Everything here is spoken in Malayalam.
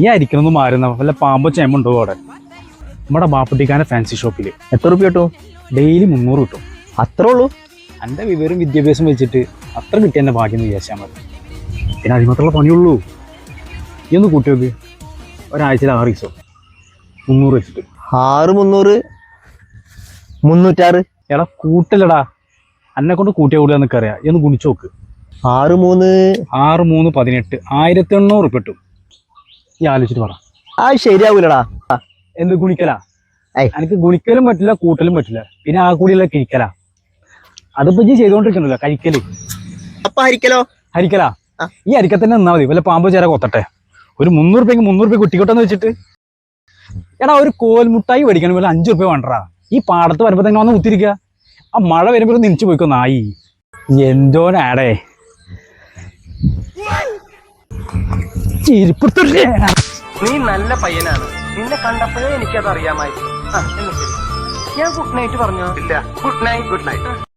ഈ അരിക്കണമെന്ന് മാറുന്ന വല്ല പാമ്പോ ചേമുണ്ടോ അവിടെ? നമ്മുടെ ബാപ്പുട്ടിക്കാന്റെ ഫാൻസി ഷോപ്പിൽ എത്ര റുപ്യ കിട്ടും? ഡെയിലി 300 കിട്ടും. അത്രേ ഉള്ളൂ? എൻ്റെ വിവരം വിദ്യാഭ്യാസം വെച്ചിട്ട് അത്ര കിട്ടിയ എൻ്റെ ഭാഗ്യം എന്ന് വിചാരിച്ചാൽ മതി. പിന്നെ അതിമാത്രമുള്ള പണിയുള്ളൂ. ഈ ഒന്ന് കൂട്ടി നോക്ക്, ഒരാഴ്ചയിൽ 6 ദിവസം 300 വെച്ചിട്ട്. 6 300 306. എടാ കൂട്ടല്ലടാ, എന്നെ കൊണ്ട് കൂട്ടിയ കൂടിയാ നിനക്കറിയാം. ഈ ഒന്ന് ഗുണിച്ചു നോക്ക്. 6 3 6 3 18 1800 കിട്ടും. ഈ ആലോചിച്ചിട്ട് പറ. ശരിയാവൂലടാ. എന്ത് ഗുണിക്കലാ? എനിക്ക് ഗുണിക്കലും പറ്റില്ല, കൂട്ടലും പറ്റില്ല. പിന്നെ ആ കൂടിയുള്ള കിഴിക്കലാ. അതിപ്പോ ഈ ചെയ്തോണ്ടിരിക്കണല്ലോ കഴിക്കല്. അപ്പൊ ഹരിക്കലോ? ഹരിക്കലാ. ഈ അരിക്കത്തന്നെ നിന്നാ മതി. വല്ല പാമ്പോ ചേര കൊത്തട്ടെ. ഒരു 300 രൂപയ്ക്ക് 300 രൂപ കുട്ടിക്കോട്ടെന്ന് വെച്ചിട്ട്. എടാ ഒരു കോൽമുട്ടായി മേടിക്കണം പോലെ 5 രൂപ വേണ്ടടാ. ഈ പാടത്ത് വരുമ്പോ തന്നെ വന്ന് കുത്തിരിക്കുക. ആ മഴ വരുമ്പോൾ നിമിച്ചു പോയിക്കോ നായി. എന്തോനാടേ നീ നല്ല പയ്യനാണ്. നിന്നെ കണ്ടപ്പോഴേ എനിക്കത് അറിയാമായിരുന്നു. ഞാൻ ഗുഡ് നൈറ്റ് പറഞ്ഞോ? ഇല്ല. Good night.